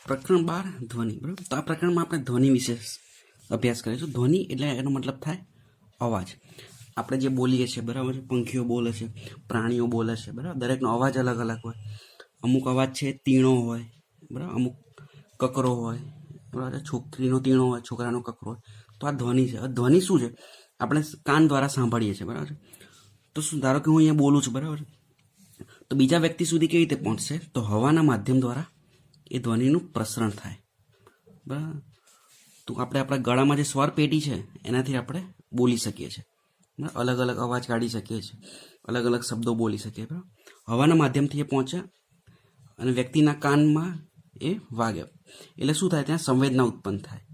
પ્રકરણ 12 ધ્વનિ. બરાબર, તો આ પ્રકરણમાં આપણે ધ્વનિ વિશે અભ્યાસ કરીશું. ધ્વનિ એટલે એનો મતલબ થાય અવાજ. આપણે જે બોલીએ છીએ, બરાબર છે, પંખીઓ બોલે છે, પ્રાણીઓ બોલે છે, બરાબર, દરેકનો અવાજ અલગ અલગ હોય. અમુક અવાજ છે તીણો હોય, બરાબર, અમુક કકરો હોય, બરાબર, છોકરીનો તીણો હોય, છોકરાનો કકરો હોય. તો આ ધ્વનિ છે. ધ્વનિ શું છે? આપણે કાન દ્વારા સાંભળીએ છીએ, બરાબર છે. તો શું, ધારો કે હું અહીંયા બોલું છું, બરાબર, તો બીજા વ્યક્તિ સુધી કેવી રીતે પહોંચશે? તો હવાના માધ્યમ દ્વારા એ ધ્વનિનું પ્રસરણ થાય. બરાબર, તો આપણે આપણા ગળામાં જે સ્વર પેટી છે એનાથી આપણે બોલી શકીએ છીએ, અલગ અલગ અવાજ કાઢી શકીએ છીએ, અલગ અલગ શબ્દો બોલી શકીએ. બરાબર, હવાના માધ્યમથી એ પહોંચે અને વ્યક્તિના કાનમાં એ વાગે એટલે શું થાય? ત્યાં સંવેદના ઉત્પન્ન થાય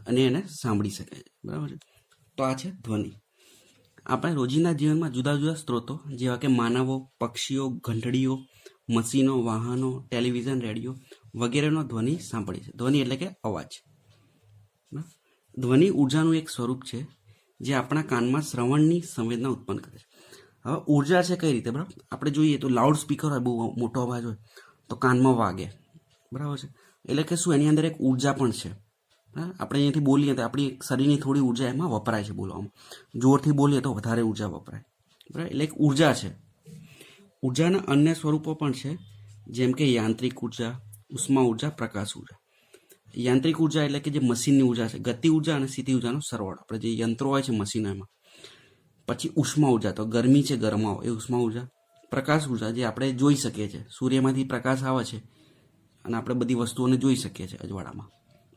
અને એને સાંભળી શકે છે. બરાબર છે. તો આ છે ધ્વનિ. આપણે રોજિંદા જીવનમાં જુદા જુદા સ્ત્રોતો જેવા કે માનવો, પક્ષીઓ, ઘંટડીઓ, મશીનો, વાહનો, ટેલિવિઝન, રેડિયો વગેરેનો ધ્વનિ સાંભળીએ છીએ. ધ્વનિ એટલે કે અવાજ. ધ્વનિ ઉર્જાનું એક સ્વરૂપ છે જે આપણા કાનમાં શ્રવણની સંવેદના ઉત્પન્ન કરે છે. હવે ઉર્જા છે કઈ રીતે? બરાબર, આપણે જોઈએ તો લાઉડ સ્પીકર હોય, બહુ મોટો અવાજ હોય તો કાનમાં વાગે. બરાબર છે. એટલે કે શું, એની અંદર એક ઉર્જા પણ છે. આપણે અહીંયાથી બોલીએ તો આપણી શરીરની થોડી ઉર્જા એમાં વપરાય છે બોલવામાં. જોરથી બોલીએ તો વધારે ઉર્જા વપરાય. બરાબર, એટલે એક ઉર્જા છે. ઉર્જાના અન્ય સ્વરૂપો પણ છે, જેમ કે યાંત્રિક ઉર્જા, ઉષ્મા ઉર્જા, પ્રકાશ ઉર્જા. યાંત્રિક ઉર્જા એટલે કે જે મશીનની ઉર્જા છે, ગતિ ઉર્જા અને સ્થિતિ ઉર્જાનો સરવાળો. આપણે જે યંત્રો હોય છે મશીનો એમાં. પછી ઉષ્મા ઉર્જા, તો ગરમી છે, ગરમાવો, એ ઉષ્મા ઉર્જા. પ્રકાશ ઉર્જા, જે આપણે જોઈ શકીએ છીએ, સૂર્યમાંથી પ્રકાશ આવે છે અને આપણે બધી વસ્તુઓને જોઈ શકીએ છીએ અજવાળામાં,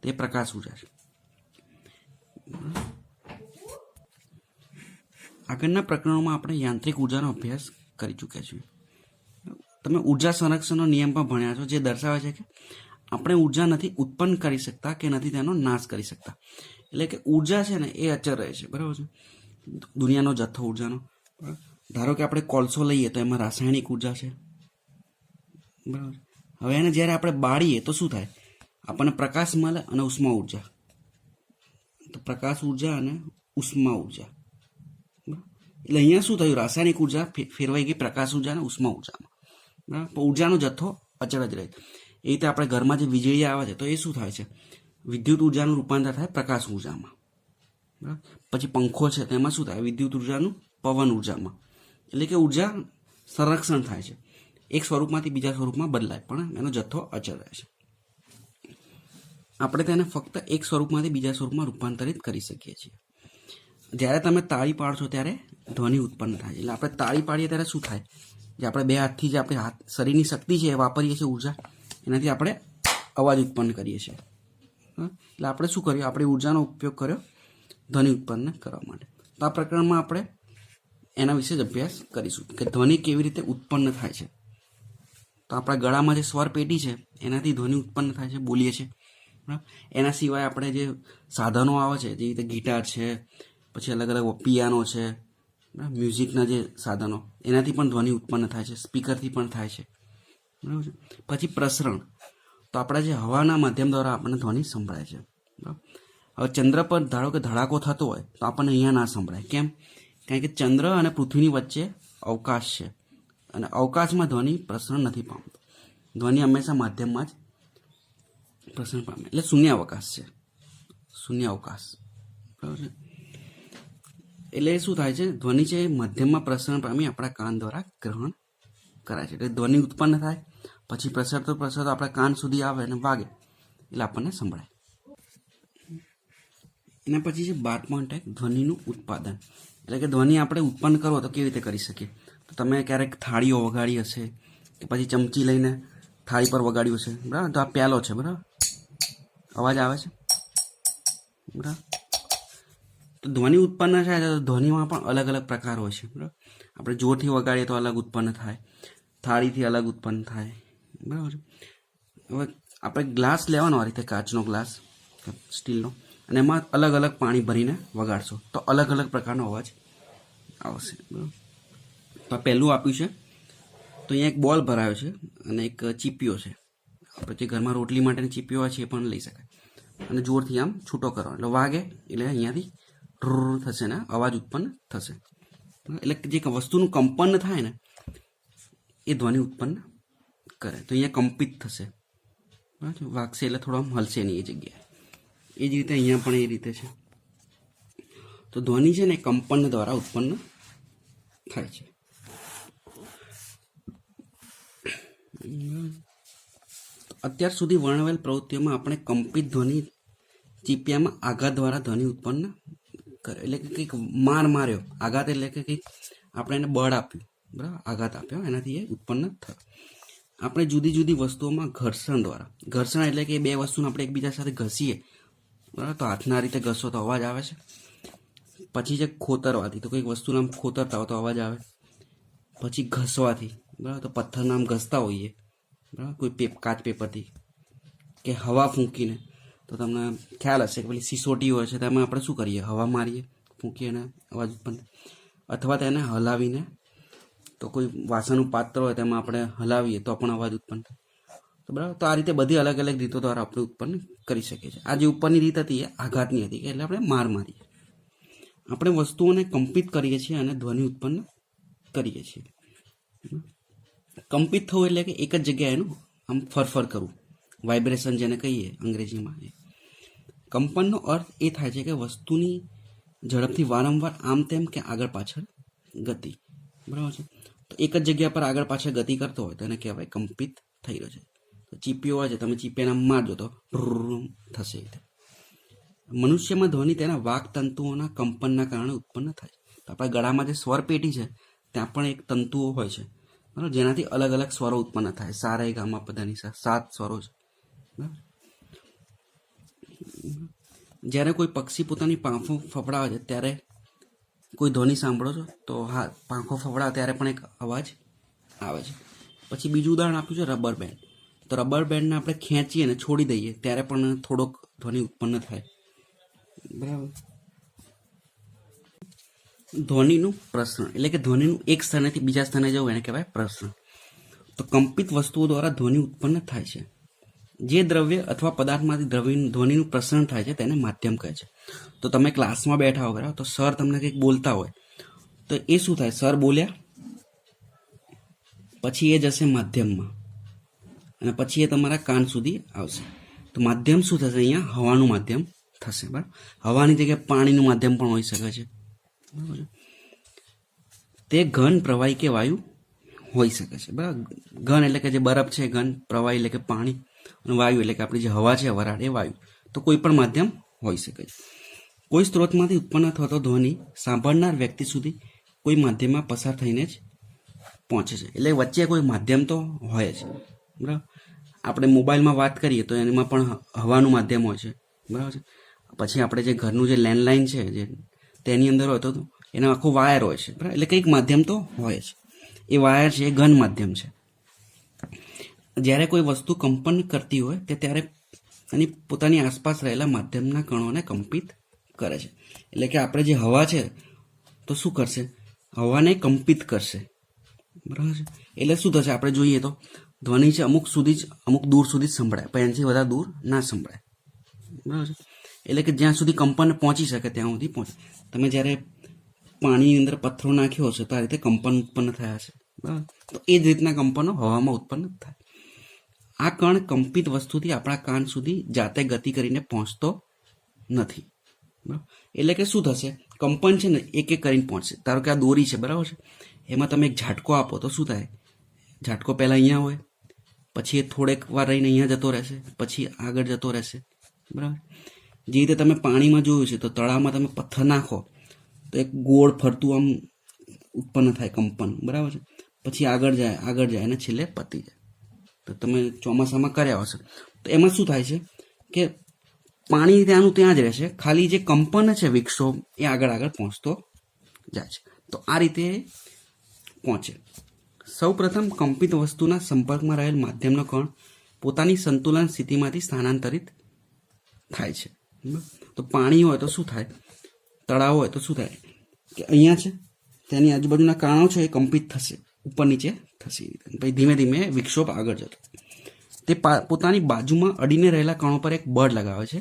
તે પ્રકાશ ઉર્જા છે. આગળના પ્રકરણોમાં આપણે યાંત્રિક ઉર્જાનો અભ્યાસ કરી ચૂક્યા છીએ. તમે ઉર્જા સંરક્ષણનો નિયમ પણ ભણ્યા છો, જે દર્શાવે છે કે આપણે ઉર્જા નથી ઉત્પન્ન કરી શકતા કે નથી તેનો નાશ કરી શકતા. એટલે કે ઉર્જા છે ને એ અચળ રહે છે. બરાબર છે. દુનિયાનો જથ્થો ઉર્જાનો, ધારો કે આપણે કોલસો લઈએ તો એમાં રાસાયણિક ઉર્જા છે. બરાબર, હવે એને જ્યારે આપણે બાળીએ તો શું થાય? આપણને પ્રકાશ મળે અને ઉષ્મા ઉર્જા. તો પ્રકાશ ઉર્જા અને ઉષ્મા ઉર્જા. એટલે અહીંયા શું થયું? રાસાયણિક ઉર્જા ફેરવાઈ ગઈ પ્રકાશ ઉર્જા અને ઉષ્મા ઉર્જામાં. બરાબર, પણ ઉર્જાનો જથ્થો અચળ જ રહે. એ રીતે આપણે ઘરમાં જે વીજળી આવે છે તો એ શું થાય છે? વિદ્યુત ઉર્જાનું રૂપાંતર થાય પ્રકાશ ઉર્જામાં. બરાબર, પછી પંખો છે તેમાં શું થાય? વિદ્યુત ઉર્જાનું પવન ઉર્જામાં. એટલે કે ઉર્જા સંરક્ષણ થાય છે, એક સ્વરૂપમાંથી બીજા સ્વરૂપમાં બદલાય, પણ એનો જથ્થો અચળ રહે છે. આપણે તેને ફક્ત એક સ્વરૂપમાંથી બીજા સ્વરૂપમાં રૂપાંતરિત કરી શકીએ છીએ. જ્યારે તમે તાળી પાડશો ત્યારે ધ્વનિ ઉત્પન્ન થાય. એટલે આપણે તાળી પાડીએ ત્યારે શું થાય? જે આપણે બે હાથથી જે આપણે શરીરની શક્તિ છે એ વાપરીએ છીએ ઉર્જા, એનાથી આપણે અવાજ ઉત્પન્ન કરીએ છીએ. એટલે આપણે શું કર્યું? આપણે ઉર્જાનો ઉપયોગ કર્યો ધ્વનિ ઉત્પન્ન કરવા માટે. તો આ પ્રકરણમાં આપણે એના વિશે જ અભ્યાસ કરીશું કે ધ્વનિ કેવી રીતે ઉત્પન્ન થાય છે. તો આપણા ગળામાં જે સ્વર પેટી છે એનાથી ધ્વનિ ઉત્પન્ન થાય છે, બોલીએ છીએ. બરાબર, એના સિવાય આપણે જે સાધનો આવે છે, જે રીતે ગિટાર છે, પછી અલગ અલગ પિયાનો છે, મ્યુઝિકના જે સાધનો, એનાથી પણ ધ્વનિ ઉત્પન્ન થાય છે, સ્પીકરથી પણ થાય છે. બરાબર છે. પછી પ્રસરણ, તો આપણા જે હવાના માધ્યમ દ્વારા આપણને ધ્વનિ સંભળાય છે. બરાબર, હવે ચંદ્ર પર ધારો કે ધડાકો થતો હોય તો આપણને અહીંયા ના સંભળાય. કેમ? કારણ કે ચંદ્ર અને પૃથ્વીની વચ્ચે અવકાશ છે અને અવકાશમાં ધ્વનિ પ્રસરણ નથી પામતો. ધ્વનિ હંમેશા માધ્યમમાં જ પ્રસરણ પામે, એટલે શૂન્યાવકાશ છે, શૂન્યાવકાશ. બરાબર છે. એટલે શું થાય છે? ધ્વનિ છે એ મધ્યમમાં પ્રસરણ પામી આપણા કાન દ્વારા ગ્રહણ કરાય છે. એટલે ધ્વનિ ઉત્પન્ન થાય, પછી પ્રસરતો આપણા કાન સુધી આવે અને વાગે એટલે આપણને સંભળાય. એના પછી છે 12.1 ધ્વનિનું ઉત્પાદન. એટલે કે ધ્વનિ આપણે ઉત્પન્ન કરો તો કેવી રીતે કરી શકીએ? તો તમે ક્યારેક થાળીઓ વગાડી હશે કે પછી ચમચી લઈને થાળી પર વગાડ્યું હશે. બરાબર, તો આ પ્યાલો છે, બરાબર, અવાજ આવે છે. બરાબર, તો ધ્વનિ ઉત્પન્ન થાય તો ધ્વનિમાં પણ અલગ અલગ પ્રકાર હોય છે. બરાબર, આપણે જોરથી વગાડીએ તો અલગ ઉત્પન્ન થાય, થાળીથી અલગ ઉત્પન્ન થાય. બરાબર, હવે આપણે ગ્લાસ લેવાનો, આ રીતે કાચનો ગ્લાસ, સ્ટીલનો, અને એમાં અલગ અલગ પાણી ભરીને વગાડશો તો અલગ અલગ પ્રકારનો અવાજ આવશે. બરાબર, તો પહેલું આપ્યું છે તો અહીંયા એક બોલ ભરાયો છે અને એક ચીપિયો છે. આપણે જે ઘરમાં રોટલી માટેની ચીપીઓ હોય છે એ પણ લઈ શકાય. અને જોરથી આમ છૂટો કરો એટલે વાગે એટલે અહીંયાથી ઢ્રુર થશે ને અવાજ ઉત્પન્ન થશે. એટલે જે વસ્તુનું કંપન થાય ને એ ધ્વનિ ઉત્પન્ન કરે. તો અહીંયા કંપિત થશે. બરાબર છે, વાગશે એટલે થોડો આમ હલશે નહીં એ જગ્યાએ. એ જ રીતે અહીંયા પણ એ રીતે છે. તો ધ્વનિ છે ને કંપન દ્વારા ઉત્પન્ન થાય છે. અત્યાર સુધી વર્ણવેલ પ્રવૃત્તિઓમાં આપણે કંપિત ધ્વનિ ચીપિયામાં આઘાત દ્વારા ધ્વનિ ઉત્પન્ન કરે, એટલે કે કંઈક માર માર્યો, આઘાત એટલે કે કંઈક આપણે એને બળ આપ્યું, બરાબર, આઘાત આપ્યો, એનાથી એ ઉત્પન્ન થયો. આપણે જુદી જુદી વસ્તુઓમાં ઘર્ષણ દ્વારા, ઘર્ષણ એટલે કે બે વસ્તુને આપણે એકબીજા સાથે ઘસીએ, બરાબર, તો હાથના રીતે ઘસો તો અવાજ આવે છે. પછી છે ખોતરવાથી, તો કંઈક વસ્તુને આમ ખોતરતા હોય તો અવાજ આવે. પછી ઘસવાથી, બરાબર, તો પથ્થરના આમ ઘસતા હોઈએ, બરાબર, કોઈ કાચ પેપરથી કે હવા ફૂંકીને, તો તમને ખ્યાલ હશે કે પેલી સિસોટી હોય છે તેમાં આપણે શું કરીએ, હવા મારીએ, ફૂંકીએ અને અવાજ ઉત્પન્ન. અથવા તેને હલાવીને, તો કોઈ વાસણનું પાત્ર હોય તેમાં આપણે હલાવીએ તો પણ અવાજ ઉત્પન્ન થાય. તો બરાબર, તો આ રીતે બધી અલગ અલગ રીતો દ્વારા આપણે ઉત્પન્ન કરી શકીએ છીએ. આ જે ઉપરની રીત હતી એ આઘાતની હતી, એટલે આપણે માર મારીએ. આપણે વસ્તુઓને કંપિત કરીએ છીએ અને ધ્વનિ ઉત્પન્ન કરીએ છીએ. કંપિત થવું એટલે કે એક જ જગ્યાએ એનું આમ ફરફર કરવું, વાઇબ્રેશન જેને કહીએ અંગ્રેજીમાં. કંપનનો અર્થ એ થાય છે કે વસ્તુની ઝડપથી વારંવાર આમ તેમ કે આગળ પાછળ ગતિ, બરાબર છે. તો એક જ જગ્યા પર આગળ પાછળ ગતિ કરતો હોય તો એને કહેવાય કંપિત થઈ રહ્યો છે. તો ચીપિયો હોય છે, તમે ચીપિયાને મારજો તો થશે. મનુષ્યમાં ધ્વનિ તેના વાક તંતુઓના કંપનના કારણે ઉત્પન્ન થાય છે. તો આપણા ગળામાં જે સ્વર પેટી છે ત્યાં પણ એક તંતુઓ હોય છે, બરાબર, જેનાથી અલગ અલગ સ્વરો ઉત્પન્ન થાય. સારા ગામા પધાની 7 સ્વરો છે, બરાબર. જ્યારે કોઈ પક્ષી પોતાની પાંખો ફફડાવે છે ત્યારે કોઈ ધ્વનિ સાંભળો છો તો હા, પાંખો ફફડાવે ત્યારે પણ એક અવાજ આવે છે. પછી બીજું ઉદાહરણ આપ્યું છે રબર બેન્ડ. તો રબર બેન્ડને આપણે ખેંચીએ અને છોડી દઈએ ત્યારે પણ થોડોક ધ્વનિ ઉત્પન્ન થાય, બરાબર. ધ્વનિનું પ્રસરણ એટલે કે ધ્વનિનું એક સ્થાનેથી બીજા સ્થાને જવું એને કહેવાય પ્રસરણ. તો કંપિત વસ્તુઓ દ્વારા ધ્વનિ ઉત્પન્ન થાય છે. જે દ્રવ્ય અથવા પદાર્થમાંથી ધ્વનિનું પ્રસરણ થાય છે તેને માધ્યમ કહે છે. તો તમે ક્લાસમાં બેઠા હો, બરાબર, તો સર તમને કંઈક બોલતા હોય તો એ શું થાય, સર બોલ્યા પછી એ જશે માધ્યમમાં અને પછી એ તમારા કાન સુધી આવશે. તો માધ્યમ શું થશે, અહીંયા હવાનું માધ્યમ થશે, બરાબર. હવાની જગ્યાએ પાણીનું માધ્યમ પણ હોઈ શકે છે, બરાબર. તે ઘન, પ્રવાહી કે વાયુ હોઈ શકે છે, બરાબર. ઘન એટલે કે જે બરફ છે ઘન, પ્રવાહી એટલે કે પાણી, અને વાયુ એટલે કે આપણી જે હવા છે વરાળ એ વાયુ. તો કોઈ પણ માધ્યમ હોઈ શકે છે. કોઈ સ્ત્રોતમાંથી ઉત્પન્ન થતો ધ્વનિ સાંભળનાર વ્યક્તિ સુધી કોઈ માધ્યમમાં પસાર થઈને જ પહોંચે છે. એટલે વચ્ચે કોઈ માધ્યમ તો હોય જ, બરાબર. આપણે મોબાઈલમાં વાત કરીએ તો એમાં પણ હવાનું માધ્યમ હોય છે, બરાબર છે. પછી આપણે જે ઘરનું જે લેન્ડલાઇન છે જે તેની અંદર હોય તો એનો આખો વાયર હોય છે, બરાબર. એટલે કંઈક માધ્યમ તો હોય જ. એ વાયર છે એ ઘન માધ્યમ છે. જ્યારે કોઈ વસ્તુ કંપન કરતી હોય ત્યારે એની પોતાની આસપાસ રહેલા માધ્યમના કણોને કંપિત કરે છે. એટલે કે આપણે જે હવા છે તો શું કરશે, હવાને કંપિત કરશે, બરાબર છે. એટલે શું થશે, આપણે જોઈએ તો ધ્વનિ છે અમુક દૂર સુધી જ સંભળાય, પણ એનાથી વધારે દૂર ના સંભળાય, બરાબર છે. એટલે કે જ્યાં સુધી કંપન પહોંચી શકે ત્યાં સુધી પહોંચે. તમે જ્યારે પાણીની અંદર પથ્થરો નાખ્યો હશે તો આ રીતે કંપન ઉત્પન્ન થયા છે, બરાબર. તો એ જ રીતના કંપનો હવામાં ઉત્પન્ન થાય. આ કણ કંપિત વસ્તુથી આપણા કાન સુધી જાતે ગતિ કરીને પહોંચતો નથી, બરાબર. એટલે કે શું થશે, કંપન છે ને એક એક કરીને પહોંચશે. ધારો કે આ દોરી છે, બરાબર છે, એમાં તમે એક ઝાટકો આપો તો શું થાય, ઝાટકો પહેલાં અહીંયા હોય, પછી એ થોડેક વાર રહીને અહીંયા જતો રહેશે, પછી આગળ જતો રહેશે, બરાબર. જે રીતે તમે પાણીમાં જોયું છે તો તળાવમાં તમે પથ્થર નાખો તો એક ગોળ ફરતું આમ ઉત્પન્ન થાય કંપન, બરાબર છે. પછી આગળ જાય અને છેલ્લે પતી જાય. તો તમે ચોમાસામાં કર્યા હશે તો એમાં શું થાય છે કે પાણી ત્યાંનું ત્યાં જ રહેશે, ખાલી જે કંપન છે વિક્ષોભ એ આગળ પહોંચતો જાય છે. તો આ રીતે પહોંચે. સૌ પ્રથમ કંપિત વસ્તુના સંપર્કમાં રહેલ માધ્યમનો કણ પોતાની સંતુલન સ્થિતિમાંથી સ્થાનાંતરિત થાય છે. તો પાણી હોય તો શું થાય, તળાવ હોય તો શું થાય કે અહીંયા છે તેની આજુબાજુના કારણો છે એ કંપિત થશે, ઉપર નીચે થશે. પછી ધીમે ધીમે વિક્ષોભ આગળ જતો તે પોતાની બાજુમાં અડીને રહેલા કણો પર એક બળ લગાવે છે,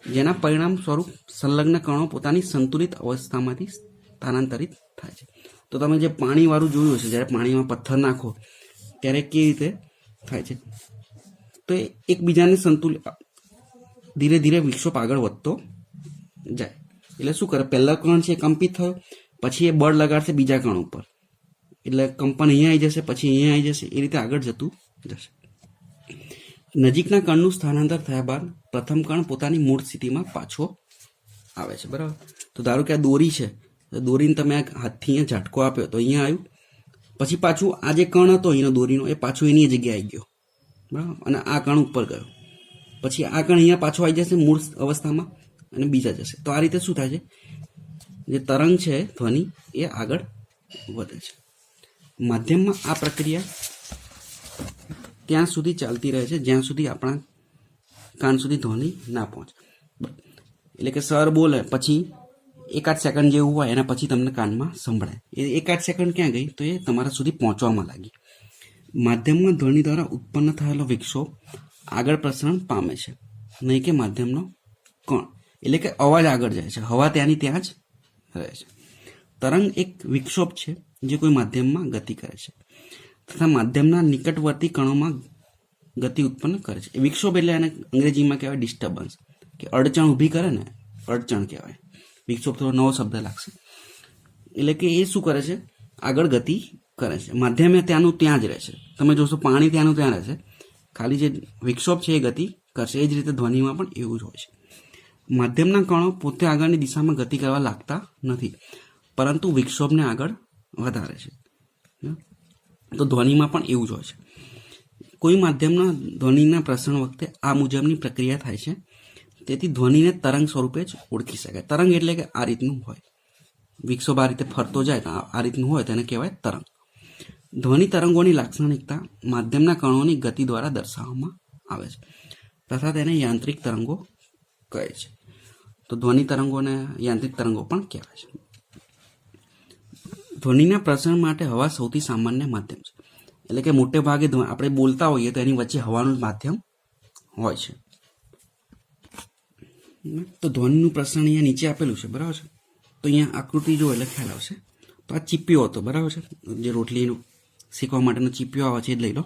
જેના પરિણામ સ્વરૂપ સંલગ્ન કણો પોતાની સંતુલિત અવસ્થામાંથી સ્થાનાંતરિત થાય છે. તો તમે જે પાણીવાળું જોયું હશે, જ્યારે પાણીમાં પથ્થર નાખો ત્યારે કેવી રીતે થાય છે, તો એ એકબીજાને સંતુલિત ધીરે ધીરે વિક્ષોભ આગળ વધતો જાય. એટલે શું કરે, પહેલા કણ છે કંપિત થયો, પછી એ બળ લગાડશે બીજા કણ ઉપર, એટલે કંપન અહીંયા આવી જશે, પછી અહીંયા આવી જશે, એ રીતે આગળ જતું જશે. નજીકના કણનું સ્થાનાંતર થયા બાદ પ્રથમ કણ પોતાની મૂળ સ્થિતિમાં પાછો આવે છે. બરાબર. તો ધારો કે આ દોરી છે, દોરીને તમે હાથથી અહીંયા ઝાટકો આપ્યો તો અહીંયા આવ્યું, પછી પાછું આ જે કણ હતો અહીંનો દોરીનો એ પાછો એની જગ્યાએ આવી ગયો. બરાબર. અને આ કણ ઉપર ગયો, પછી આ કણ અહીંયા પાછો આવી જશે મૂળ અવસ્થામાં અને બીજા જશે. તો આ રીતે શું થાય છે, જે તરંગ છે ધ્વનિ એ આગળ વધે છે. માધ્યમમાં આ પ્રક્રિયા ત્યાં સુધી ચાલતી રહે છે જ્યાં સુધી આપણા કાન સુધી ધ્વનિ ના પહોંચે. એટલે કે સર બોલે પછી એકાદ સેકન્ડ જેવું હોય એના પછી તમને કાનમાં સંભળાય, એ એકાદ સેકન્ડ ક્યાં ગઈ તો એ તમારા સુધી પહોંચવામાં લાગી. માધ્યમમાં ધ્વનિ દ્વારા ઉત્પન્ન થયેલો વિક્ષોભ આગળ પ્રસરણ પામે છે, નહીં કે માધ્યમનો કણ. એટલે કે અવાજ આગળ જાય છે, હવા ત્યાંની ત્યાં જ રહે છે. તરંગ એક વિક્ષોભ છે જે કોઈ માધ્યમમાં ગતિ કરે છે તથા માધ્યમના નિકટવર્તી કણોમાં ગતિ ઉત્પન્ન કરે છે. વિક્ષોભ એટલે એને અંગ્રેજીમાં કહેવાય ડિસ્ટર્બન્સ, કે અડચણ ઊભી કરે ને, અડચણ કહેવાય. વિક્ષોભ થોડો નવો શબ્દ લાગશે. એટલે કે એ શું કરે છે, આગળ ગતિ કરે છે. માધ્યમ ત્યાંનું ત્યાં જ રહે છે. તમે જોશો પાણી ત્યાંનું ત્યાં રહેશે, ખાલી જે વિક્ષોભ છે એ ગતિ કરશે. એ જ રીતે ધ્વનિમાં પણ એવું જ હોય છે. માધ્યમના કણો પોતે આગળની દિશામાં ગતિ કરવા લાગતા નથી, પરંતુ વિક્ષોભને આગળ વધારે છે. તો ધ્વનિમાં પણ એવું જ હોય છે. કોઈ માધ્યમના ધ્વનિના પ્રસરણ વખતે આ મુજબની પ્રક્રિયા થાય છે, તેથી ધ્વનિને તરંગ સ્વરૂપે જ ઓળખી શકાય. તરંગ એટલે કે આ રીતનું હોય, વિક્ષોભ આ રીતે ફરતો જાય તો આ રીતનું હોય તેને કહેવાય તરંગ. ધ્વનિ તરંગોની લાક્ષણિકતા માધ્યમના કણોની ગતિ દ્વારા દર્શાવવામાં આવે છે તથા તેને યાંત્રિક તરંગો કહે છે. તો ધ્વનિ તરંગોને યાંત્રિક તરંગો પણ કહેવાય છે. ધ્વનિના પ્રસરણ માટે હવા સૌથી સામાન્ય માધ્યમ છે. એટલે કે મોટે ભાગે આપણે બોલતા હોઈએ તો એની વચ્ચે હવાનું માધ્યમ હોય છે. તો ધ્વનિનું પ્રસરણ અહીંયા નીચે આપેલું છે, બરાબર છે. તો અહીંયા આકૃતિ જો એટલે ખ્યાલ આવશે. તો આ ચીપિયો હતો, બરાબર છે, જે રોટલીનું શીખવા માટેનો ચીપિયો આવે છે એ જ લઈ લો,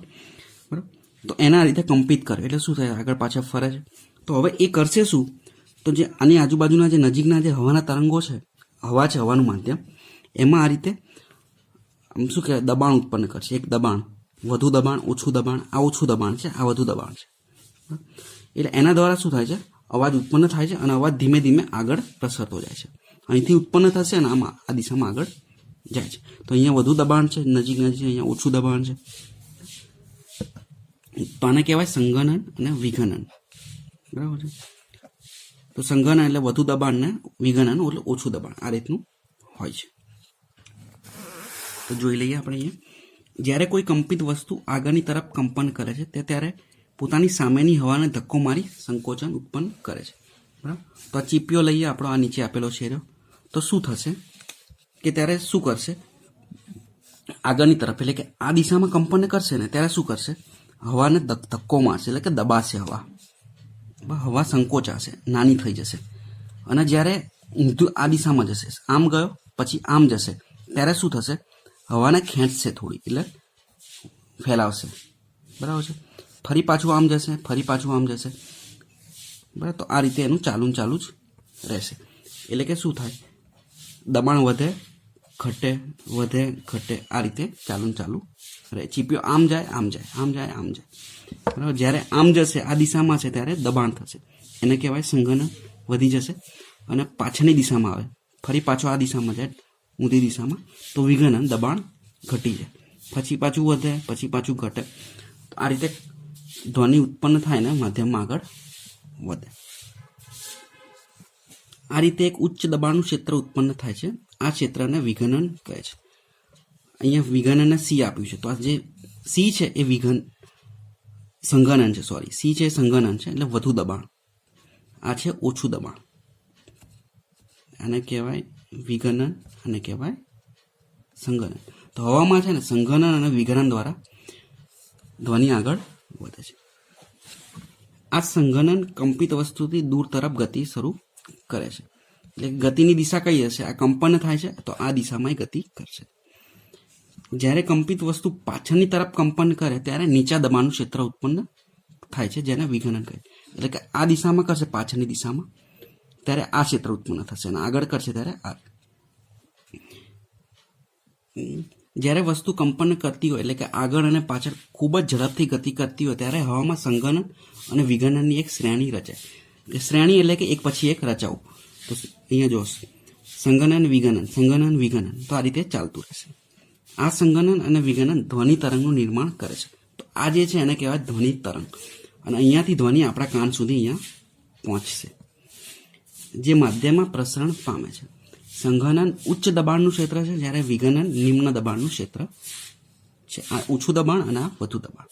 બરાબર. તો એના રીતે કંપિત કરે એટલે શું થાય, આગળ પાછળ ફરે છે. તો હવે એ કરશે શું, તો જે આની આજુબાજુના જે નજીકના જે હવાના તરંગો છે, હવા છે હવાનું માધ્યમ, એમાં આ રીતે શું કહેવાય દબાણ ઉત્પન્ન કરશે. એક દબાણ, વધુ દબાણ, ઓછું દબાણ. આ ઓછું દબાણ છે, આ વધુ દબાણ છે. એટલે એના દ્વારા શું થાય છે, અવાજ ઉત્પન્ન થાય છે અને અવાજ ધીમે ધીમે આગળ પ્રસરતો જાય છે. અહીંથી ઉત્પન્ન થશે અને આમાં આ દિશામાં આગળ જાય છે. તો અહીંયા વધુ દબાણ છે, નજીક નજીક, અહીંયા ઓછું દબાણ છે. તો આને કહેવાય સંઘનન અને વિઘનન, બરાબર છે. તો સંઘનન એટલે વધુ દબાણ ને વિઘનન એટલે ઓછું દબાણ, આ રીતનું હોય છે. તો જોઈ લઈએ આપણે અહીંયા, જ્યારે કોઈ કંપિત વસ્તુ આગળની તરફ કંપન કરે છે ત્યારે પોતાની સામેની હવાને ધક્કો મારી સંકોચન ઉત્પન્ન કરે છે, બરાબર. તો આ ચીપિયો લઈએ આપણો, આ નીચે આપેલો છે. તો શું થશે કે ત્યારે શું કરશે, આગળની તરફ એટલે કે આ દિશામાં કંપન કરશે ને ત્યારે શું કરશે, હવાને ધક્કો મારશે એટલે કે દબાશે હવા, હવા સંકોચાશે, નાની થઈ જશે. અને જ્યારે ઊંધું આ દિશામાં જશે, આમ ગયો પછી આમ જશે, ત્યારે શું થશે, હવાને ખેંચશે થોડી, એટલે ફેલાવશે, બરાબર છે. ફરી પાછું આમ જશે, ફરી પાછું આમ જશે, બરાબર. તો આ રીતે એનું ચાલુ જ રહેશે. એટલે કે શું થાય, દબાણ વધે ઘટે, વધે ઘટે, આ રીતે ચાલુ રહે. ચીપિયો આમ જાય આમ જાય, આમ જાય આમ જાય, બરાબર. જ્યારે આમ જશે આ દિશામાં છે ત્યારે દબાણ થશે, એને કહેવાય સંઘનન, વધી જશે. અને પાછળની દિશામાં આવે, ફરી પાછો આ દિશામાં જાય ઊંધી દિશામાં, તો વિઘનન, દબાણ ઘટી જાય. પછી પાછું વધે, પછી પાછું ઘટે. આ રીતે ધ્વનિ ઉત્પન્ન થાય ને માધ્યમમાં આગળ વધે. આ રીતે એક ઉચ્ચ દબાણનું ક્ષેત્ર ઉત્પન્ન થાય છે. આ ક્ષેત્રને વિઘનન કહે છે. અહીંયા વિઘનનને સી આપ્યું છે, તો આ જે સી છે એ સંઘનન છે, સી છે સંઘનન છે એટલે વધુ દબાણ. આ છે ઓછું દબાણ, આને કહેવાય વિઘનન, આને કહેવાય સંઘનન. તો હવામાં છે ને સંઘનન અને વિઘનન દ્વારા ધ્વનિ આગળ વધે છે. આ સંઘનન કંપિત વસ્તુથી દૂર તરફ ગતિ શરૂ કરે છે. એટલે ગતિની દિશા કઈ હશે, આ કંપન થાય છે તો આ દિશામાં ગતિ કરશે. જ્યારે કંપિત વસ્તુ પાછળની તરફ કંપન કરે ત્યારે નીચા દબાણનું ક્ષેત્ર ઉત્પન્ન થાય છે જેને વિઘનન કહે. એટલે કે આ દિશામાં કરશે પાછળની દિશામાં ત્યારે આ ક્ષેત્ર ઉત્પન્ન થશે અને આગળ કરશે ત્યારે આ. જ્યારે વસ્તુ કંપન કરતી હોય એટલે કે આગળ અને પાછળ ખૂબ જ ઝડપથી ગતિ કરતી હોય ત્યારે હવામાં સંઘનન અને વિઘનનની એક શ્રેણી રચાય. શ્રેણી એટલે કે એક પછી એક રચાવું. તો અહીંયા જો સંઘનન વિઘનન તો આ રીતે ચાલતું રહેશે. આ સંઘનન અને વિઘનન ધ્વનિ તરંગનું નિર્માણ કરે છે. તો આ જે છે એને કહેવાય ધ્વનિ તરંગ અને અહીંયાથી ધ્વનિ આપણા કાન સુધી અહીંયા પહોંચશે જે માધ્યમમાં પ્રસરણ પામે છે. સંઘનન ઉચ્ચ દબાણનું ક્ષેત્ર છે જ્યારે વિઘનન નિમ્ન દબાણનું ક્ષેત્ર છે. આ ઓછું દબાણ અને આ વધુ દબાણ.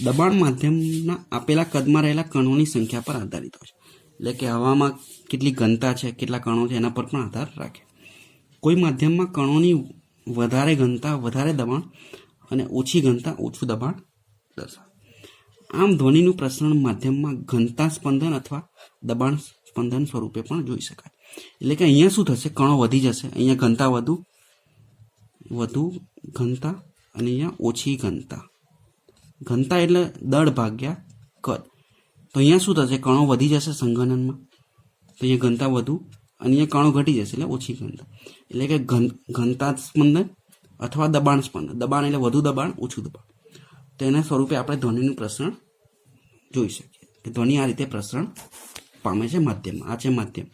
દબાણ માધ્યમના આપેલા કદમાં રહેલા કણોની સંખ્યા પર આધારિત હોય છે. એટલે કે હવામાં કેટલી ઘનતા છે કેટલા કણો છે એના પર પણ આધાર રાખે. કોઈ માધ્યમમાં કણોની વધારે ઘનતા વધારે દબાણ અને ઓછી ઘનતા ઓછું દબાણ દર્શાવે. આમ ધ્વનિનું પ્રસરણ માધ્યમમાં ઘનતા સ્પંદન અથવા દબાણ સ્પંદન સ્વરૂપે પણ જોઈ શકાય. એટલે કે અહીંયા શું થશે કણો વધી જશે. અહીંયા ઘનતા વધુ ઘનતા અને અહીંયા ઓછી ઘનતા. ઘનતા એટલે દળ ભાગ્યા કદ. તો અહીંયા શું થશે કણો વધી જશે સંઘનનમાં તો અહીંયા ઘનતા વધુ અને અહીંયા કણો ઘટી જશે એટલે ઓછી ઘનતા. એટલે કે ઘનતા સ્પંદન અથવા દબાણ સ્પંદન. દબાણ એટલે વધુ દબાણ ઓછું દબાણ. તો એના સ્વરૂપે આપણે ધ્વનિનું પ્રસરણ જોઈ શકીએ કે ધ્વનિ આ રીતે પ્રસરણ પામે છે માધ્યમમાં. આ છે માધ્યમ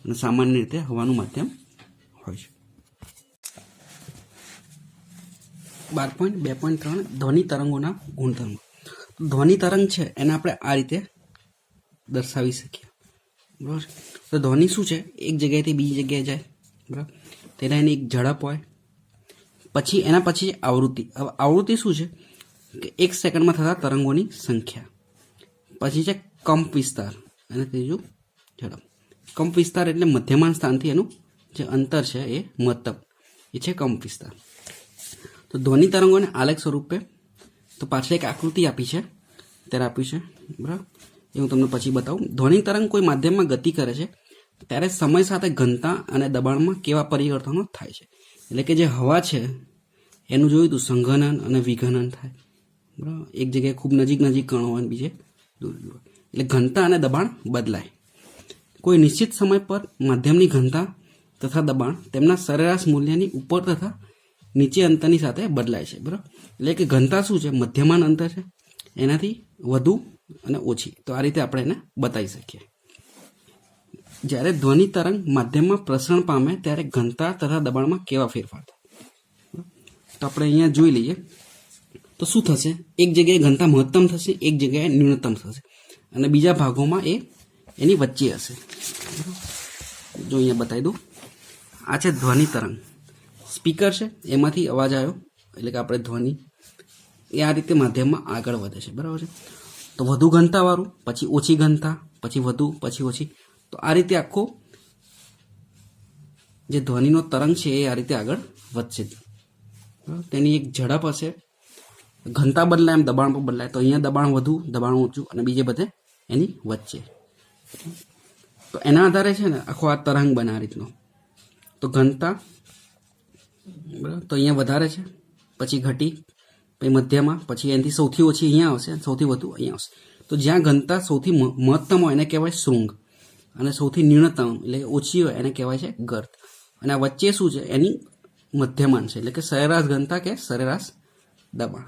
અને સામાન્ય રીતે હવાનું માધ્યમ હોય છે. 12.2.3 ધ્વનિ તરંગોના ગુણધર્મો. ધ્વનિ તરંગ છે એને આપણે આ રીતે દર્શાવી શકીએ. બરાબર. તો ધ્વનિ શું છે એક જગ્યાએથી બીજી જગ્યાએ જાય. બરાબર. તેના એની એક ઝડપ હોય પછી એના પછી આવૃત્તિ. હવે આવૃત્તિ શું છે કે એક સેકન્ડમાં થતા તરંગોની સંખ્યા. પછી છે કંપ વિસ્તાર અને ત્રીજું ઝડપ. કંપ વિસ્તાર એટલે મધ્યમાન સ્થાનથી એનું જે અંતર છે એ મહત્તમ એ છે કંપ વિસ્તાર. તો ધ્વનિ તરંગોને આલેખ સ્વરૂપે તો પાછળ એક આકૃતિ આપી છે ત્યારે આપ્યું છે. બરાબર. એ હું તમને પછી બતાવું. ધ્વનિ તરંગ કોઈ માધ્યમમાં ગતિ કરે છે ત્યારે સમય સાથે ઘનતા અને દબાણમાં કેવા પરિવર્તનો થાય છે. એટલે કે જે હવા છે એનું જોયું હતું સંઘનન અને વિઘનન થાય. બરાબર. એક જગ્યાએ ખૂબ નજીક કણો હોય બીજે દૂર દૂર. એટલે ઘનતા અને દબાણ બદલાય. કોઈ નિશ્ચિત સમય પર માધ્યમની ઘનતા તથા દબાણ તેમના સરેરાશ મૂલ્યની ઉપર તથા નીચે અંતરની સાથે બદલાય છે. બરાબર. એટલે કે ઘનતા શું છે મધ્યમાન અંતર છે એનાથી વધુ અને ઓછી. તો આ રીતે આપણે એને બતાવી શકીએ. જ્યારે ધ્વનિ તરંગ માધ્યમમાં પ્રસરણ પામે ત્યારે ઘનતા તથા દબાણમાં કેવા ફેરફાર થાય. તો આપણે અહીંયા જોઈ લઈએ તો શું થશે એક જગ્યાએ ઘનતા મહત્તમ થશે એક જગ્યાએ ન્યૂનતમ થશે અને બીજા ભાગોમાં એ એની વચ્ચે હશે. જો અહીંયા બતાવી દઉં. આ છે ધ્વનિ તરંગ. સ્પીકર છે એમાંથી અવાજ આવ્યો એટલે કે આપણે ધ્વનિ એ આ રીતે માધ્યમમાં આગળ વધે છે. બરાબર છે. તો વધુ ઘનતાવાળું પછી ઓછી ઘનતા પછી વધુ પછી ઓછી. તો આ રીતે આખો જે ધ્વનિનો તરંગ છે એ આ રીતે આગળ વધશે. તેની એક ઝડપ હશે. ઘનતા બદલાય એમ દબાણ પણ બદલાય. તો અહીંયા દબાણ વધુ દબાણ ઓછું અને બીજે બધે એની વચ્ચે. તો એના આધારે છે ને આખો આ તરંગ બને આ રીતનો. તો ઘનતા બરાબર તો અહીંયા વધારે છે પછી ઘટી પછી મધ્યમાં પછી એનાથી સૌથી ઓછી અહીંયા આવશે સૌથી વધુ અહીંયા આવશે. તો જ્યાં ઘનતા સૌથી મહત્તમ હોય એને કહેવાય શૃંગ અને સૌથી ન્યૂનતમ એટલે ઓછી હોય એને કહેવાય છે ગર્ત. અને આ વચ્ચે શું છે એની મધ્યમાન છે એટલે કે સરેરાશ ઘનતા કે સરેરાશ દબાણ.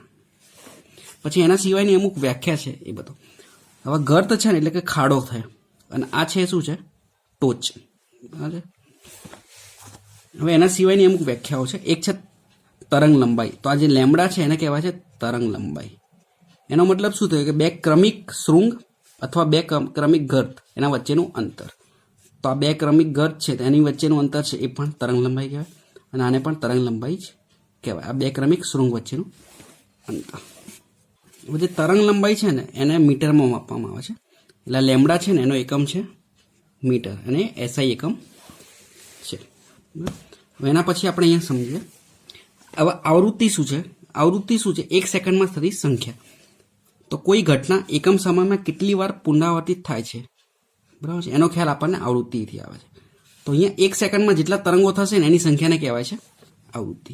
પછી એના સિવાયની અમુક વ્યાખ્યા છે એ બધું. હવે ગર્ત છે ને એટલે કે ખાડો થાય અને આ છે શું છે ટોચ. બરાબર. હવે એના સિવાયની અમુક વ્યાખ્યાઓ છે. એક છે તરંગ લંબાઈ. તો આ જે લેમડા છે એને કહેવાય છે તરંગ લંબાઈ. એનો મતલબ શું થયો કે બે ક્રમિક શૃંગ અથવા બે ક્રમિક ગર્ત એના વચ્ચેનું અંતર. તો આ બે ક્રમિક ગર્ત છે તેની વચ્ચેનું અંતર છે એ પણ તરંગ લંબાઈ કહેવાય અને આને પણ તરંગ લંબાઈ જ કહેવાય. આ બે ક્રમિક શૃંગ વચ્ચેનું અંતર. જે તરંગ લંબાઈ છે ને એને મીટરમાં માપવામાં આવે છે. એટલે લેમડા છે ને એનો એકમ છે મીટર અને એસઆઈ એકમ છે. હવે એના પછી આપણે અહીંયા સમજીએ. હવે આવૃત્તિ શું છે? આવૃત્તિ શું છે? એક સેકન્ડમાં થતી સંખ્યા. તો કોઈ ઘટના એકમ સમયમાં કેટલી વાર પુનરાવર્તિત થાય છે બરાબર છે એનો ખ્યાલ આપણને આવૃત્તિથી આવે છે. તો અહીંયા એક સેકન્ડમાં જેટલા તરંગો થશે ને એની સંખ્યાને કહેવાય છે આવૃત્તિ.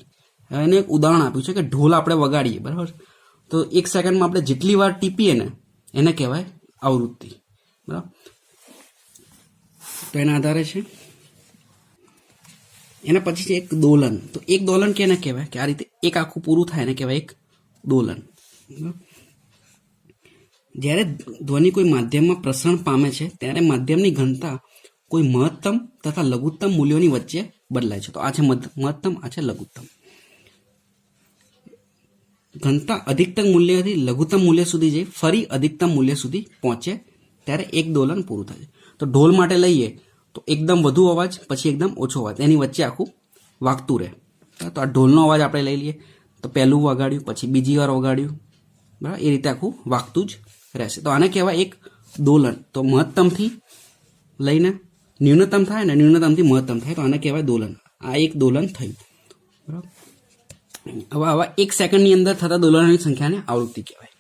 હવે એને એક ઉદાહરણ આપ્યું છે કે ઢોલ આપણે વગાડીએ બરાબર. તો 1 સેકન્ડમાં આપણે જેટલી વાર ટીપીએ ને એને કહેવાય આવૃત્તિ, બરાબર. તો એના આધારે છે. એના પછી છે એક દોલન. તો એક દોલન કેને કહેવાય કે આ રીતે એક આખું પૂરું થાય એને કહેવાય એક દોલન. જ્યારે ધ્વનિ કોઈ માધ્યમમાં પ્રસરણ પામે છે ત્યારે માધ્યમની ઘનતા કોઈ મહત્તમ તથા લઘુત્તમ મૂલ્યોની વચ્ચે બદલાય છે. તો આ છે મહત્તમ, આ છે લઘુત્તમ. ઘનતા અધિકતમ મૂલ્યથી લઘુત્તમ મૂલ્ય સુધી જઈ ફરી અધિકતમ મૂલ્ય સુધી પહોંચે ત્યારે એક દોલન પૂરું થાય છે. તો ઢોલ માટે લઈએ તો એકદમ વધુ અવાજ પછી એકદમ ઓછો અવાજ, એની વચ્ચે આખું વાગતું રહે. તો આ ઢોલનો અવાજ આપણે લઈ લઈએ તો પહેલું વગાડ્યું પછી બીજી વાર વગાડ્યું, બરાબર, એ રીતે આખું વાગતું જ રહેશે. તો આને કહેવાય એક દોલન. તો મહત્તમથી લઈને ન્યૂનતમ થાય ને ન્યૂનતમથી મહત્તમ થાય તો આને કહેવાય દોલન. આ એક દોલન થયું, બરાબર. હવે આવા 1 સેકન્ડની અંદર થતા દોલનોની સંખ્યાને આવૃત્તિ કહેવાય.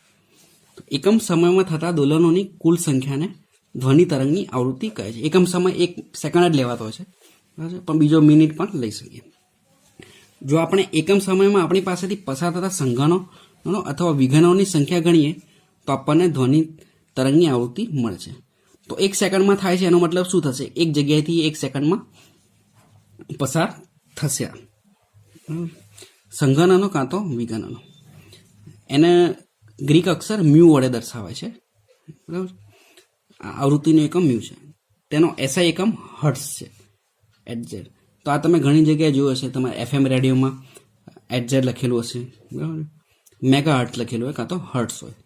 તો એકમ સમયમાં થતા દોલનોની કુલ સંખ્યાને ધ્વનિ તરંગની આવૃત્તિ કહે છે. એકમ સમય 1 સેકન્ડ જ લેવાતો હોય છે, બરાબર, પણ બીજો મિનિટ પણ લઈ શકીએ. જો આપણે એકમ સમયમાં આપણી પાસેથી પસાર થતા સંઘનો અથવા વિઘનોની સંખ્યા ગણીએ તો આપણને ધ્વનિ તરંગની આવૃત્તિ મળે છે. તો 1 સેકન્ડમાં થાય છે એનો મતલબ શું થશે? એક જગ્યાએથી 1 સેકન્ડમાં પસાર થશે સંઘનનો કાં તો વિઘનનો. એને ગ્રીક અક્ષર મ્યુ વડે દર્શાવાય છે, બરાબર. આવૃત્તિનો એકમ મ્યુ છે. તેનો એસઆઈ એકમ હર્ટ્ઝ છે, એચઝેડ. તો આ તમે ઘણી જગ્યાએ જોયું હશે, તમારે FM રેડિયોમાં એચઝેડ લખેલું હશે, બરાબર, મેગા હર્ટ્ઝ લખેલું હોય કાં તો હર્ટ્ઝ હોય.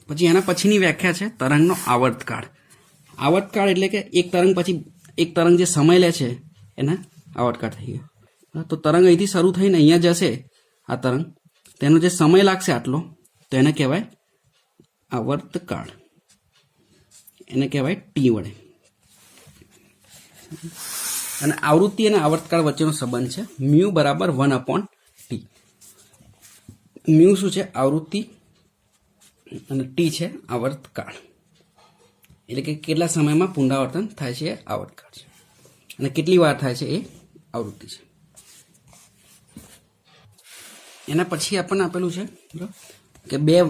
પછી એના પછીની વ્યાખ્યા છે તરંગનો આવર્તકાળ. આવર્તકાળ એટલે કે એક તરંગ પછી એક તરંગ જે સમય લે છે એને આવર્તકાળ થઈ ગયો. તો તરંગ અહીંથી શરૂ થઈને અહીંયા જશે, આ તરંગ તેનો જે સમય લાગશે આટલો તો એને કહેવાય આવર્તકાળ, એને કહેવાય ટી વડે. અને આવૃત્તિ અને આવર્તકાળ વચ્ચેનો સંબંધ છે મ્યુ બરાબર 1/T. મ્યુ શું છે? આવૃત્તિ, અને ટી છે આવર્તકાળ. એટલે કે કેટલા સમયમાં પુનરાવર્તન થાય છે એ આવર્તકાળ છે, અને કેટલી વાર થાય છે એ આવૃત્તિ છે. એના પછી આપણને આપેલું છે કે 2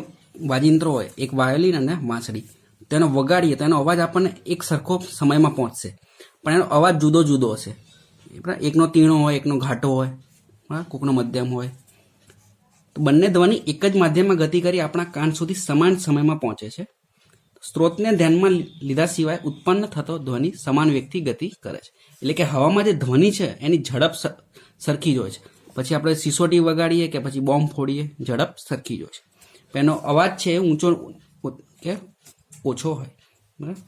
વાજિંત્રો હોય, એક વાયોલિન અને વાંસળી. તેનો વગાડીએ તો એનો અવાજ આપણને એક સરખો સમયમાં પહોંચશે, પણ એનો અવાજ જુદો જુદો હશે. એકનો તીણો હોય, એકનો ઘાટો હોય, કોકનો મધ્યમ હોય. તો બંને ધ્વનિ એક જ માધ્યમમાં ગતિ કરી આપણા કાન સુધી સમાન સમયમાં પહોંચે છે. સ્ત્રોતને ધ્યાનમાં લીધા સિવાય ઉત્પન્ન થતો ધ્વનિ સમાન વેગથી ગતિ કરે છે. એટલે કે હવામાં જે ધ્વનિ છે એની ઝડપ સરખી જ હોય છે. પછી આપણે સિસોટી વગાડીએ કે પછી બોમ્બ ફોડીએ, ઝડપ સરખી જ હોય છે. એનો અવાજ છે એ ઊંચો કે ઓછો હોય, બરાબર.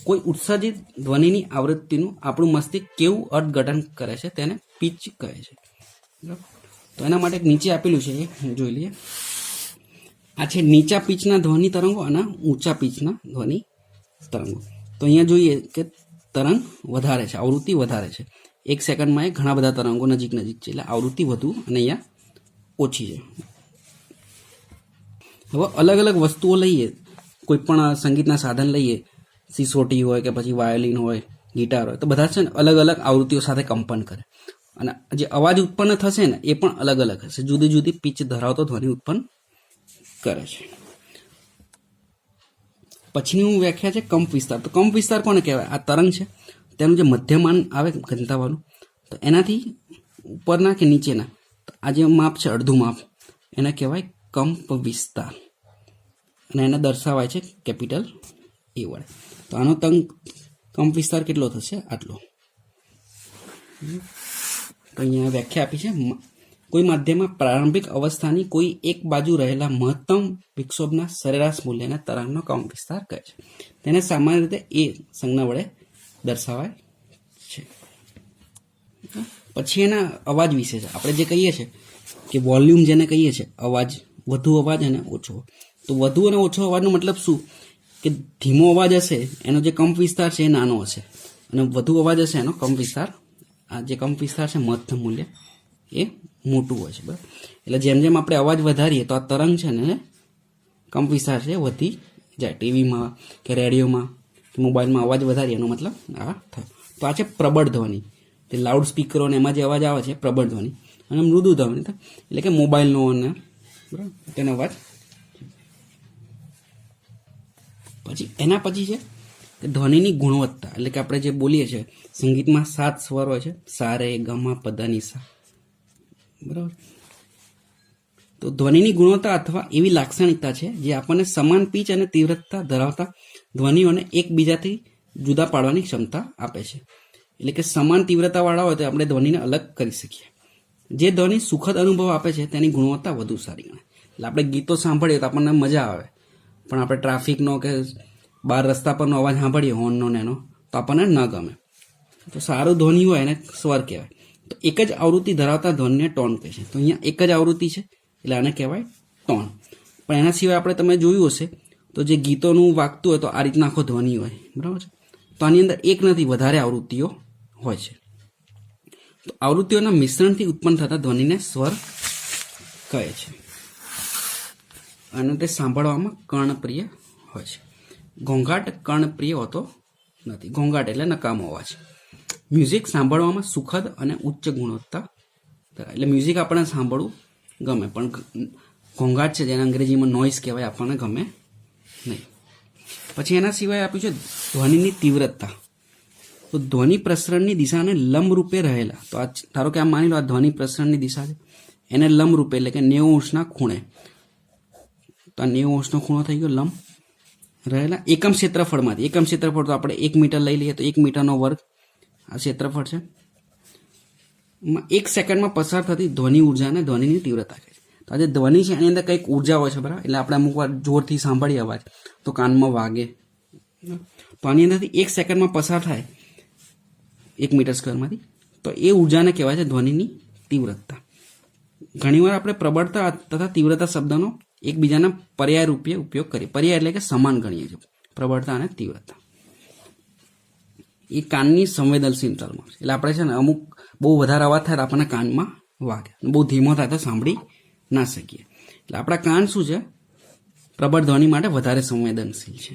કોઈ ઉત્સર્જિત ધ્વનિની આવૃત્તિનું આપણું મસ્તિષ્ક કેવું અર્થઘટન કરે છે તેને પિચ કહે છે, બરાબર. તો એના માટે નીચે આપેલું છે એ જોઈ લઈએ. આ છે નીચા પીચના ધ્વનિ તરંગો અને ઊંચા પીચના ધ્વનિ તરંગો. તો અહીંયા જોઈએ કે તરંગ વધારે છે, આવૃત્તિ વધારે છે. 1 સેકન્ડમાં એ ઘણા બધા તરંગો નજીક છે, એટલે આવૃત્તિ વધુ અને અહીંયા ઓછી છે. હવે અલગ અલગ વસ્તુઓ લઈએ, કોઈ પણ સંગીતના સાધન લઈએ, સિસોટી હોય કે પછી વાયોલિન હોય, ગિટાર હોય, તો બધા છે ને અલગ અલગ આવૃત્તિઓ સાથે કંપન કરે, અને જે અવાજ ઉત્પન્ન થશે ને એ પણ અલગ અલગ હશે, જુદી જુદી પીચ ધરાવતો ધ્વનિ ઉત્પન્ન કરે છે. પછીની વ્યાખ્યા છે કંપ વિસ્તાર. તો કંપ વિસ્તાર કોને કહેવાય? આ તરંગ છે તેનું જે મધ્યમાન આવે ઘનતાવાળું, તો એનાથી ઉપરના કે નીચેના આ જે માપ છે અડધું માપ, એને કહેવાય કંપ વિસ્તાર, અને એને દર્શાવાય છે કેપિટલ એ વડે. તો આનો કંપ વિસ્તાર કેટલો થશે? આટલો. તો અહીંયા વ્યાખ્યા આપી છે, કોઈ માધ્યમમાં પ્રારંભિક અવસ્થાની કોઈ એક બાજુ રહેલા મહત્તમ વિક્ષોભના સરેરાશ મૂલ્યને તરંગનો કંપ વિસ્તાર કહે છે. તેને સામાન્ય રીતે એ સંજ્ઞા વડે દર્શાવાય છે. પછી એના અવાજ વિશે છે. આપણે જે કહીએ છીએ કે વોલ્યુમ જેને કહીએ છીએ, અવાજ, વધુ અવાજ અને ઓછો. તો વધુ અને ઓછો અવાજનો મતલબ શું? કે ધીમો અવાજ હશે એનો જે કંપ વિસ્તાર છે એ નાનો હશે, અને વધુ અવાજ હશે એનો કંપ વિસ્તાર, આ જે કંપ વિસ્તાર છે મહત્તમ મૂલ્ય એ મોટું હોય છે, બરાબર. એટલે જેમ જેમ આપણે અવાજ વધારીએ તો આ તરંગ છે ને કંપ વિસ્તાર છે વધી જાય. ટીવીમાં કે રેડિયોમાં કે મોબાઈલમાં અવાજ વધારીએ એનો મતલબ આ થાય. તો આ છે પ્રબળ ધ્વનિ, તે લાઉડ સ્પીકરો ને એમાં જે અવાજ આવે છે પ્રબળ ધ્વનિ. અને મૃદુ ધ્વનિ એટલે કે મોબાઈલનો અને બરાબર, તેનો અવાજ. પછી એના પછી છે કે ધ્વનિની ગુણવત્તા, એટલે કે આપણે જે બોલીએ છીએ સંગીતમાં 7 સ્વર હોય છે, સા રે ગ મ પ ધ ની સા, બરાબર. તો ધ્વનિની ગુણવત્તા અથવા એવી લાક્ષણિકતા છે જે આપણને સમાન પીચ અને તીવ્રતા ધરાવતા ધ્વનિઓને એકબીજાથી જુદા પાડવાની ક્ષમતા આપે છે. એટલે કે સમાન તીવ્રતાવાળા હોય તો આપણે ધ્વનિને અલગ કરી શકીએ. જે ધ્વનિ સુખદ અનુભવ આપે છે તેની ગુણવત્તા વધુ સારી ગણાય. એટલે આપણે ગીતો સાંભળીએ તો આપણને મજા આવે, પણ આપણે ટ્રાફિકનો કે બહાર રસ્તા પરનો અવાજ સાંભળીએ હોર્નનો ને એનો તો આપણને ન ગમે. તો સારું ધ્વનિ હોય એને સ્વર કહેવાય. તો એક જ આવૃત્તિ ધરાવતા ધ્વનિને ટોન કહે છે. તો અહીંયા એક જ આવૃત્તિ છે એટલે આને કહેવાય ટોન. પણ એના સિવાય આપણે તમે જોયું હશે તો જે ગીતોનું વાગતું હોય તો આ રીતના આખો ધ્વનિ હોય, બરાબર છે. તો આની અંદર એક નથી વધારે આવૃત્તિઓ હોય છે. તો આવૃત્તિઓના મિશ્રણથી ઉત્પન્ન થતા ધ્વનિને સ્વર કહે છે અને તે સાંભળવામાં કર્ણપ્રિય હોય છે. ઘોંઘાટ કર્ણપ્રિય હોતો નથી. ઘોંઘાટ એટલે નકામો અવાજ. મ્યુઝિક સાંભળવામાં સુખદ અને ઉચ્ચ ગુણવત્તા ધરાવે. એટલે મ્યુઝિક આપણને સાંભળવું ગમે, પણ ઘોંઘાટ છે જેને અંગ્રેજીમાં નોઇઝ કહેવાય આપણને ગમે નહીં. પછી એના સિવાય આપ્યું છે ધ્વનિની તીવ્રતા. તો ધ્વનિ પ્રસરણની દિશાને લંબરૂપે રહેલા, તો આ ધારો કે આમ માની લો આ ધ્વનિ પ્રસરણની દિશા છે, એને લંબરૂપે એટલે કે 90 અંશના ખૂણે, તો આ 90 અંશનો ખૂણો થઈ ગયો લંબ રહેલા એકમ ક્ષેત્રફળમાંથી. એકમ ક્ષેત્રફળ તો આપણે 1 મીટર લઈ લઈએ તો 1 મીટરનો વર્ગ આ ક્ષેત્રફળ છે. 1 સેકન્ડમાં પસાર થતી ધ્વનિ ઉર્જાને ધ્વનિની તીવ્રતા કહે છે. તો આ જે ધ્વનિ છે એની અંદર કંઈક ઉર્જા હોય છે, બરાબર. એટલે આપણે અમુક વાર જોરથી સાંભળીએ અવાજ તો કાનમાં વાગે, તો આની અંદરથી 1 સેકન્ડમાં પસાર થાય 1 મીટર સ્ક્વેરમાંથી, તો એ ઉર્જાને કહેવાય છે ધ્વનિની તીવ્રતા. ઘણીવાર આપણે પ્રબળતા તથા તીવ્રતા શબ્દનો એકબીજાના પર્યાય રૂપે ઉપયોગ કરીએ. પર્યાય એટલે કે સમાન ગણીએ છીએ પ્રબળતા અને તીવ્રતા. એ કાનની સંવેદનશીલતામાં, એટલે આપણે છે ને અમુક બહુ વધારે અવાજ થાય તો આપણને કાનમાં વાગે, બહુ ધીમો થાય તો સાંભળી ના શકીએ. એટલે આપણા કાન શું છે, પ્રબળ ધ્વનિ માટે વધારે સંવેદનશીલ છે.